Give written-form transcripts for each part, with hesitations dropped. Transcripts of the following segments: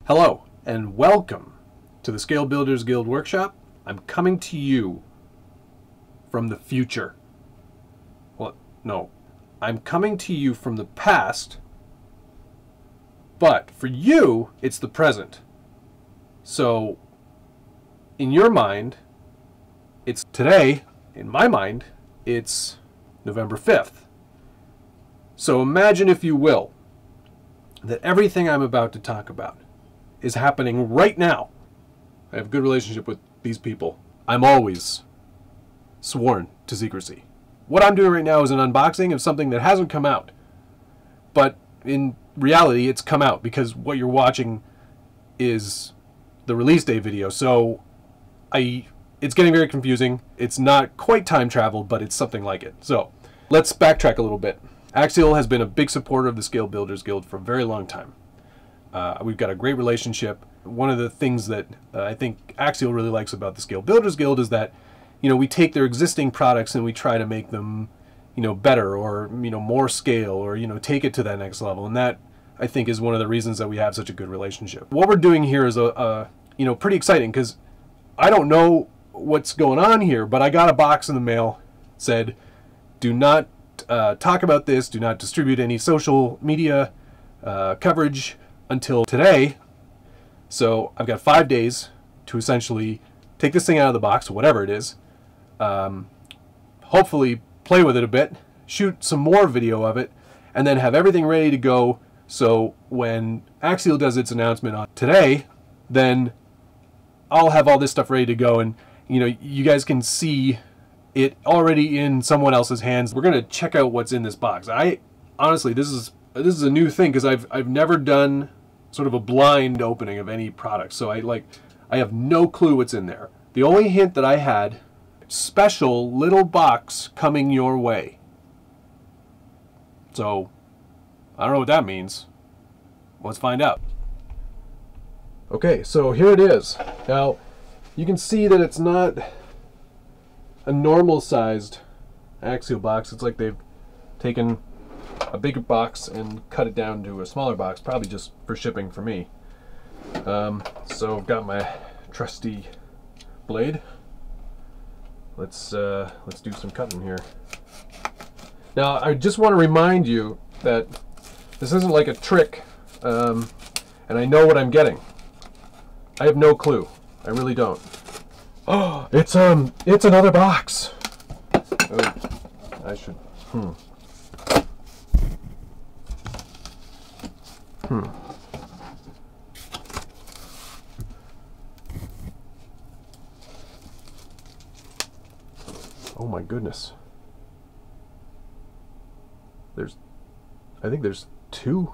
Hello and welcome to the Scale Builders Guild workshop. I'm coming to you from the future. Well, no, I'm coming to you from the past, but for you, it's the present. So, in your mind, it's today. In my mind, it's November 5th. So imagine, if you will, that everything I'm about to talk about is happening right now. I have a good relationship with these people. I'm always sworn to secrecy. What I'm doing right now is an unboxing of something that hasn't come out. But in reality, it's come out because what you're watching is the release day video. So it's getting very confusing. It's not quite time travel, but it's something like it. So let's backtrack a little bit. Axial has been a big supporter of the Scale Builders Guild for a very long time. We've got a great relationship. One of the things that I think Axial really likes about the Scale Builders Guild is that, we take their existing products and we try to make them, better or, more scale or, take it to that next level. And that, I think, is one of the reasons that we have such a good relationship. What we're doing here is pretty exciting because I don't know what's going on here, but I got a box in the mail, said, do not talk about this, do not distribute any social media coverage until today. So I've got 5 days to essentially take this thing out of the box, whatever it is, hopefully play with it a bit, shoot some more video of it, and then have everything ready to go. So when Axial does its announcement on today, then I'll have all this stuff ready to go, and you guys can see it already in someone else's hands. We're gonna check out what's in this box. Honestly, this is a new thing because I've never done sort of a blind opening of any product, so I have no clue what's in there. The only hint that I had, special little box coming your way. So I don't know what that means. Let's find out. Okay, so here it is. Now you can see that it's not a normal sized Axial box. It's like they've taken a bigger box and cut it down to a smaller box, probably just for shipping for me. So I've got my trusty blade. Let's do some cutting here. Now I just want to remind you that this isn't like a trick, and I know what I'm getting. I have no clue. I really don't. Oh, it's another box. Oh, I should. Oh my goodness. I think there's two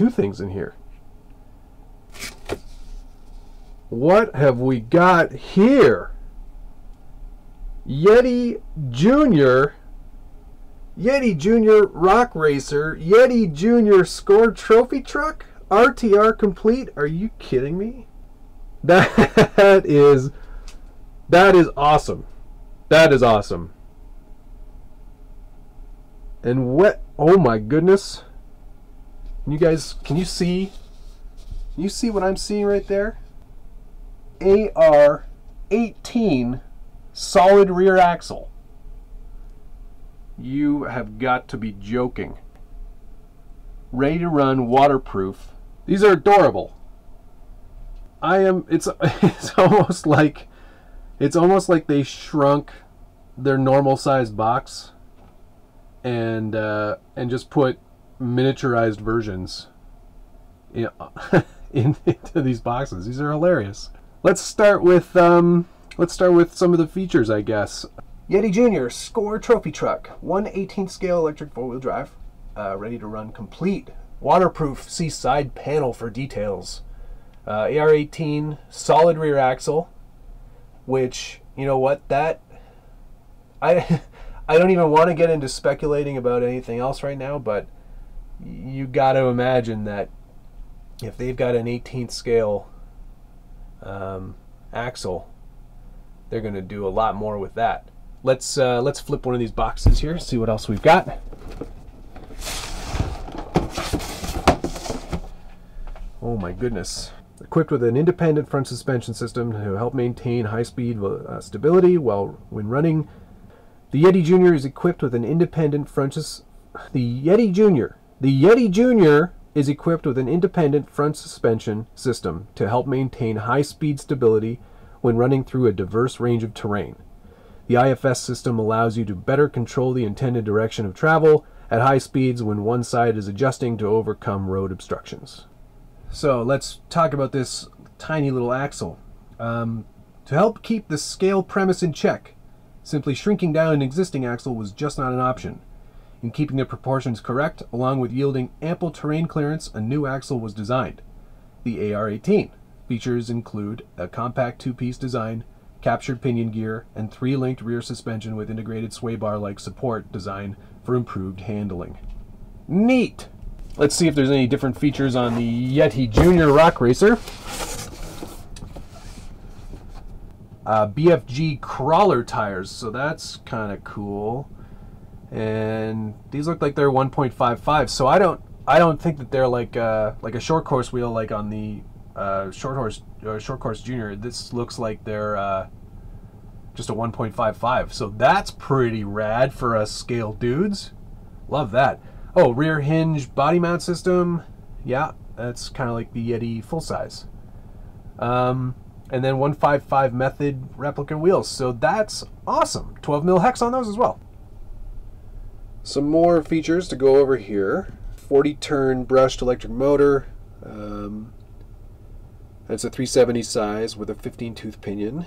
things in here. What have we got here? Yeti Junior Rock Racer, Yeti Junior Score Trophy Truck, RTR complete. Are you kidding me? That is awesome. That is awesome. And what? Oh my goodness! You guys, can you see? Can you see what I'm seeing right there? AR-18 solid rear axle. You have got to be joking. Ready to run, waterproof. These are adorable. It's almost like they shrunk their normal sized box and just put miniaturized versions into these boxes. These are hilarious. Let's start with some of the features, I guess. Yeti Junior Score Trophy Truck, 1/18 scale electric 4-wheel drive, ready to run complete. Waterproof, see side panel for details. AR-18 solid rear axle, which, you know what, that I don't even want to get into speculating about anything else right now, but you got to imagine that if they've got an 18th scale axle, they're going to do a lot more with that. Let's flip one of these boxes here, see what else we've got. Oh my goodness. Equipped with an independent front suspension system to help maintain high-speed stability when running. The Yeti Junior is equipped with an independent front The Yeti Junior is equipped with an independent front suspension system to help maintain high-speed stability when running through a diverse range of terrain. The IFS system allows you to better control the intended direction of travel at high speeds when one side is adjusting to overcome road obstructions. So let's talk about this tiny little axle. To help keep the scale premise in check, simply shrinking down an existing axle was just not an option. In keeping the proportions correct, along with yielding ample terrain clearance, a new axle was designed, the AR18. Features include a compact two-piece design, captured pinion gear, and 3-linked rear suspension with integrated sway bar-like support design for improved handling. Neat! Let's see if there's any different features on the Yeti Junior Rock Racer. BFG crawler tires, so that's kind of cool. And these look like they're 1.55, so I don't think that they're like a short course wheel like on the short course junior. This looks like they're just a 1.55, so that's pretty rad for us scale dudes. Love that. Oh, rear hinge body mount system. Yeah, that's kind of like the Yeti full size. And then 155 method replicant wheels, so that's awesome. 12 mil hex on those as well. Some more features to go over here. 40 turn brushed electric motor. That's a 370 size with a 15 tooth pinion.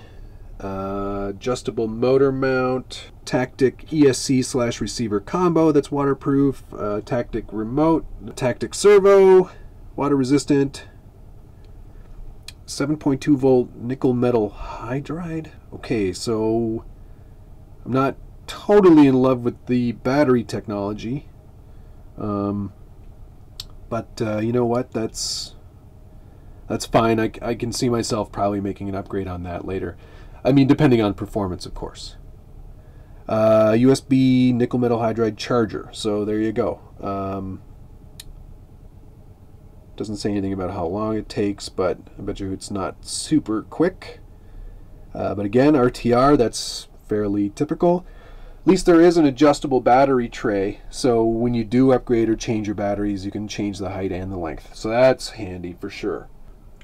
Adjustable motor mount. Tactic ESC / receiver combo that's waterproof. Tactic remote. Tactic servo. Water resistant. 7.2 volt nickel metal hydride. Okay, so I'm not totally in love with the battery technology. But you know what? That's fine. I can see myself probably making an upgrade on that later. I mean, depending on performance, of course. USB nickel metal hydride charger. So there you go. Doesn't say anything about how long it takes, but I bet you it's not super quick. But again, RTR, that's fairly typical. At least there is an adjustable battery tray, so when you do upgrade or change your batteries, you can change the height and the length. So that's handy for sure.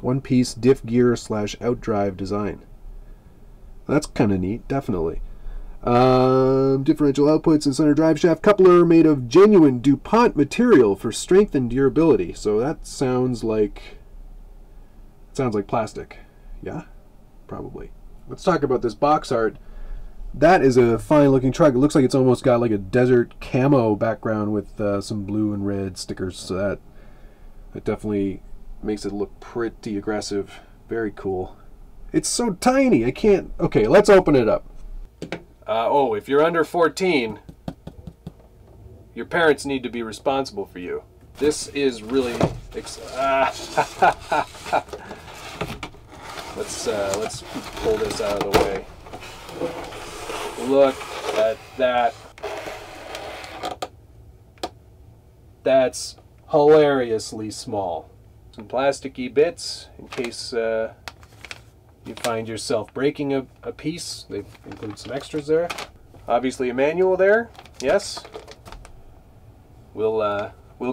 One-piece diff gear / outdrive design. That's kind of neat, definitely. Differential outputs and center drive shaft coupler made of genuine DuPont material for strength and durability. So that sounds like plastic. Yeah, probably. Let's talk about this box art. That is a fine looking truck. It looks like it's almost got like a desert camo background with some blue and red stickers. So that definitely makes it look pretty aggressive. Very cool. It's so tiny. I can't. Okay, let's open it up. Oh, if you're under 14, your parents need to be responsible for you. This is really let's pull this out of the way. Look at that. That's hilariously small. Some plasticky bits in case you find yourself breaking a piece. They include some extras there. Obviously a manual there. Yes. We'll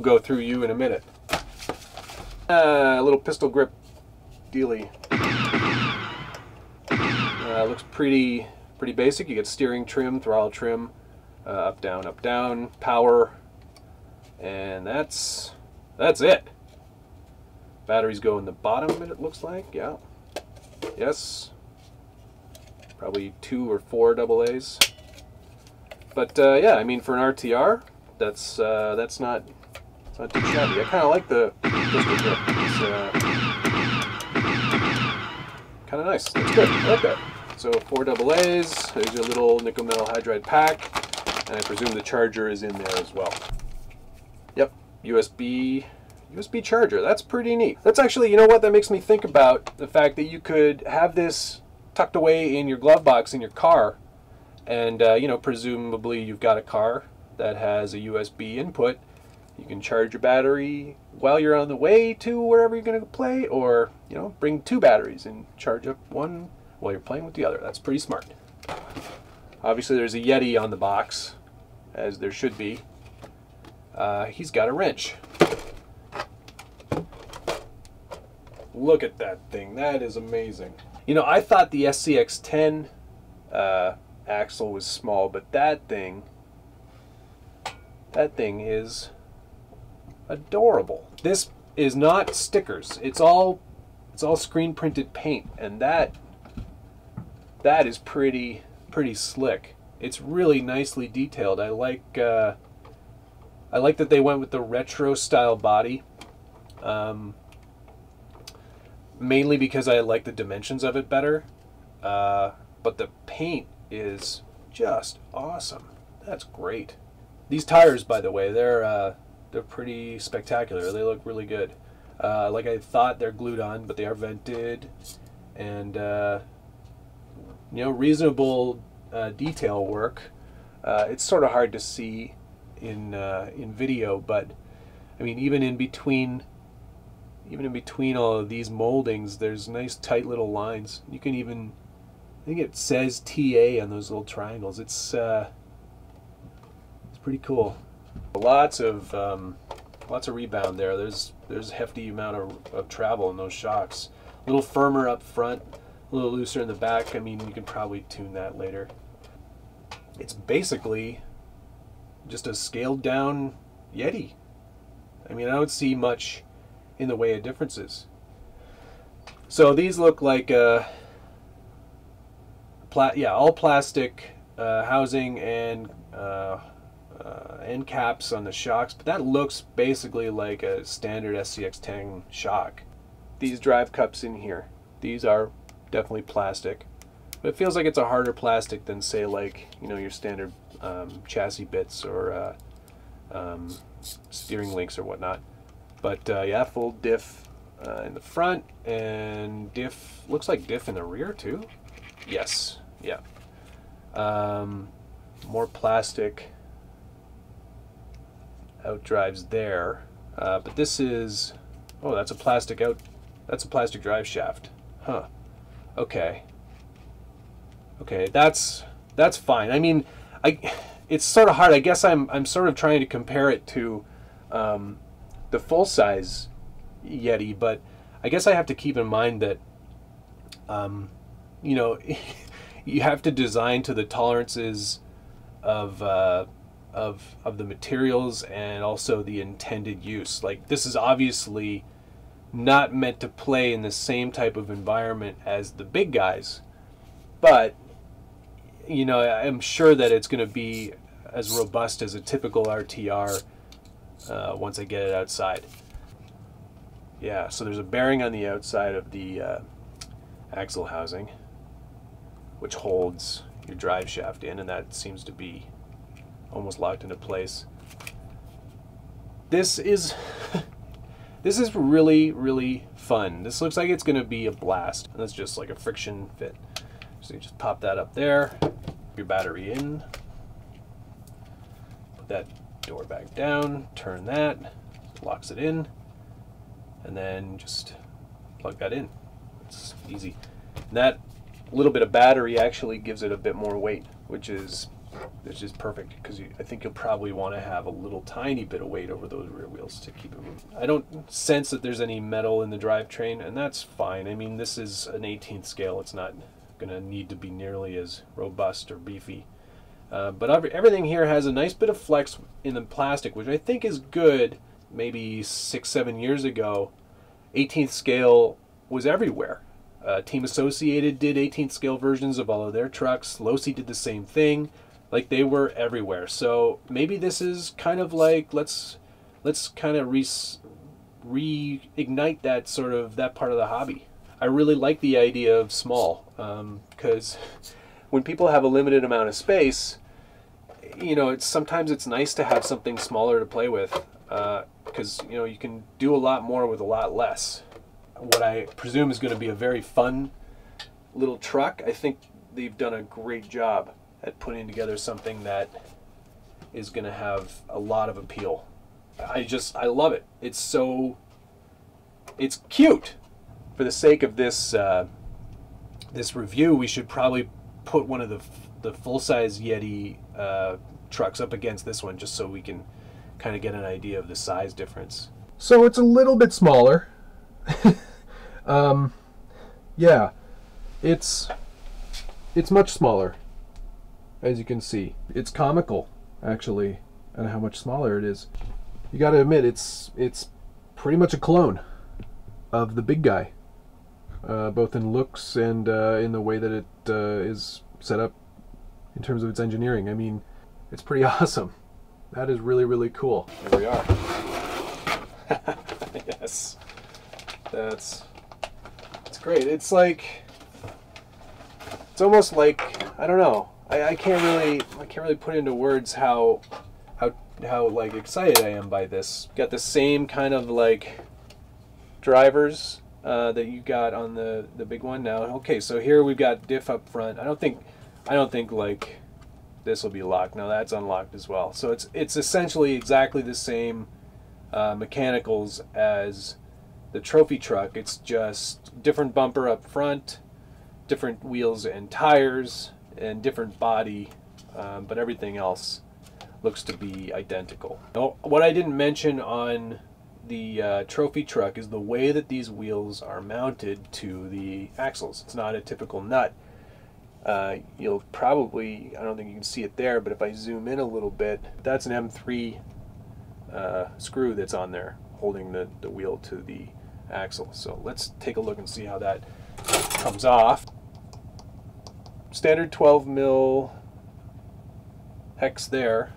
go through you in a minute. A little pistol grip dealy. Looks pretty basic. You get steering trim, throttle trim, up down, power, and that's it. Batteries go in the bottom of it, it looks like. Yeah. Yes. Probably 2 or 4 AA's. But yeah, I mean, for an RTR, that's not too shabby. I kind of like the pistol grip. It's kind of nice. That's good. I like that. So 4 AA's. There's your little nickel metal hydride pack, and I presume the charger is in there as well. Yep, USB charger. That's pretty neat. That's actually, you know what, that makes me think about the fact that you could have this tucked away in your glove box in your car, and you know, presumably you've got a car that has a USB input, You can charge your battery while you're on the way to wherever you're going to play, or, you know, bring 2 batteries and charge up one while you're playing with the other. That's pretty smart. Obviously there's a Yeti on the box, as there should be. He's got a wrench. Look at that thing. That is amazing. You know, I thought the SCX-10 axle was small, but that thing is adorable. This is not stickers. It's all screen printed paint, and that is pretty slick. It's really nicely detailed. I like that they went with the retro style body. Mainly because I like the dimensions of it better, but the paint is just awesome. That's great. These tires, by the way, they're pretty spectacular. They look really good. Like I thought, they're glued on, but they are vented, and you know, reasonable detail work. It's sort of hard to see in video, but I mean, even in between all of these moldings, there's nice tight little lines. You can even, I think it says TA on those little triangles. It's pretty cool. Lots of rebound there. There's a hefty amount of travel in those shocks. A little firmer up front, a little looser in the back. I mean, you can probably tune that later. It's basically just a scaled down Yeti. I mean, I don't see much in the way of differences. So these look like all plastic housing and end caps on the shocks, but that looks basically like a standard SCX-10 shock. These drive cups in here, these are definitely plastic, but it feels like it's a harder plastic than, say, like, you know, your standard chassis bits or steering links or whatnot. But yeah, full diff in the front, and diff, looks like diff in the rear too. Yes, yeah. More plastic outdrives there, but this is, oh, that's a plastic drive shaft. Huh. Okay. Okay, that's fine. I mean, it's sort of hard. I guess I'm sort of trying to compare it to the full-size Yeti, but I guess I have to keep in mind that you know, you have to design to the tolerances of the materials and also the intended use. Like, this is obviously not meant to play in the same type of environment as the big guys, but you know, I'm sure that it's going to be as robust as a typical RTR once I get it outside. Yeah, so there's a bearing on the outside of the axle housing, which holds your drive shaft in, and that seems to be almost locked into place. This is this is really fun. This looks like it's going to be a blast. And that's just like a friction fit. So you just pop that up there, your battery in, put that door back down, turn that, locks it in, and then just plug that in. It's easy. And that little bit of battery actually gives it a bit more weight, which is perfect, because I think you'll probably want to have a little tiny bit of weight over those rear wheels to keep it moving. I don't sense that there's any metal in the drivetrain, and that's fine. I mean, this is an 18th scale. It's not going to need to be nearly as robust or beefy. But everything here has a nice bit of flex in the plastic, which I think is good. Maybe 6-7 years ago, 18th scale was everywhere. Team Associated did 18th scale versions of all of their trucks. Losi did the same thing. Like, they were everywhere. So maybe this is kind of like, let's kind of reignite that part of the hobby. I really like the idea of small, because when people have a limited amount of space, you know, sometimes it's nice to have something smaller to play with, because you know, you can do a lot more with a lot less. What I presume is going to be a very fun little truck. I think they've done a great job at putting together something that is going to have a lot of appeal I love it. It's cute. For the sake of this this review, we should probably put one of the full-size Yeti trucks up against this one, just so we can kind of get an idea of the size difference. So it's a little bit smaller. Yeah, it's much smaller, as you can see. It's comical, actually, and how much smaller it is. You got to admit, it's pretty much a clone of the big guy, both in looks and in the way that it is set up in terms of its engineering. I mean, it's pretty awesome. That is really, really cool. Here we are. Yes, it's great. It's like, it's almost like, I don't know. I can't really put into words how like excited I am by this. Got the same kind of like drivers that you got on the big one now. Okay, so here we've got diff up front. I don't think like this will be locked. No, that's unlocked as well. So it's essentially exactly the same mechanicals as the trophy truck. It's just different bumper up front, different wheels and tires, and different body, but everything else looks to be identical. Now, what I didn't mention on the trophy truck is the way that these wheels are mounted to the axles. It's not a typical nut. You'll probably, I don't think you can see it there, but if I zoom in a little bit, that's an M3 screw that's on there holding the wheel to the axle. So let's take a look and see how that comes off. Standard 12 mil hex there,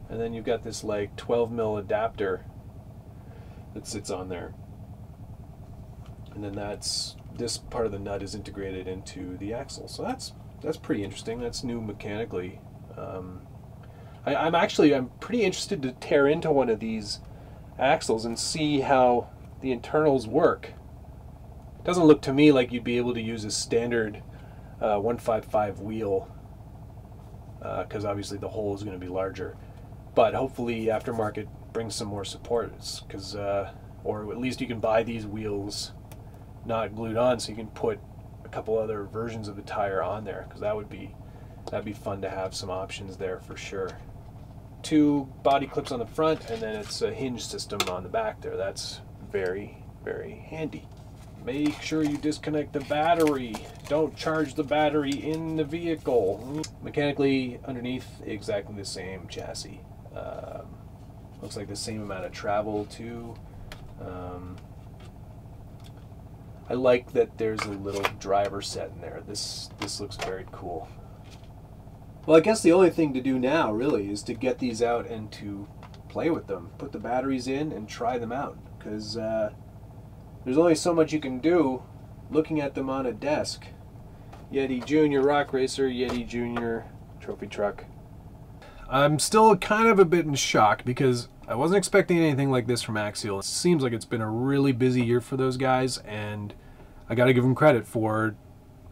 and then you've got this like 12 mil adapter that sits on there, and then this part of the nut is integrated into the axle. So that's pretty interesting. That's new mechanically. I'm pretty interested to tear into one of these axles and see how the internals work. It doesn't look to me like you'd be able to use a standard 155 wheel, because obviously the hole is going to be larger. But hopefully aftermarket brings some more supports, because or at least you can buy these wheels not glued on, so you can put a couple other versions of the tire on there, because that'd be fun to have some options there for sure. 2 body clips on the front, and then it's a hinge system on the back there. That's very, very handy. Make sure you disconnect the battery. Don't charge the battery in the vehicle. Mechanically, underneath, exactly the same chassis. Looks like the same amount of travel too. I like that there's a little driver set in there. This looks very cool. Well, I guess the only thing to do now really is to get these out and to play with them. Put the batteries in and try them out, because there's only so much you can do looking at them on a desk. Yeti Junior Rock Racer, Yeti Junior Trophy Truck. I'm still kind of a bit in shock because I wasn't expecting anything like this from Axial. It seems like it's been a really busy year for those guys, and I gotta give them credit for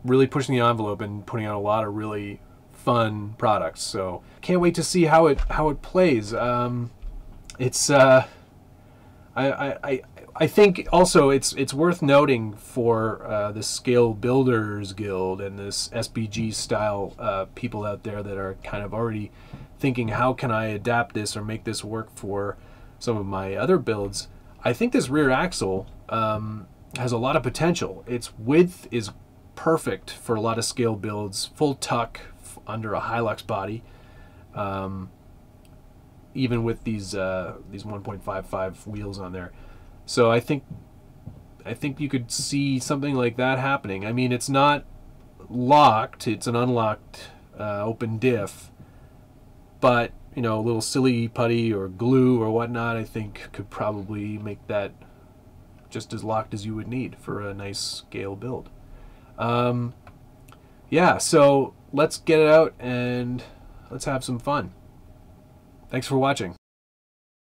really pushing the envelope and putting out a lot of really fun products. So can't wait to see how it plays. I think also it's worth noting for the Scale Builders Guild and this SBG style people out there that are kind of already thinking, how can I adapt this or make this work for some of my other builds? I think this rear axle has a lot of potential. Its width is perfect for a lot of scale builds, full tuck under a Hilux body, even with these 1.55 wheels on there. So I think you could see something like that happening. I mean, it's not locked; it's an unlocked open diff, but you know, a little silly putty or glue or whatnot, I think could probably make that just as locked as you would need for a nice scale build. Yeah, so let's get it out and let's have some fun. Thanks for watching.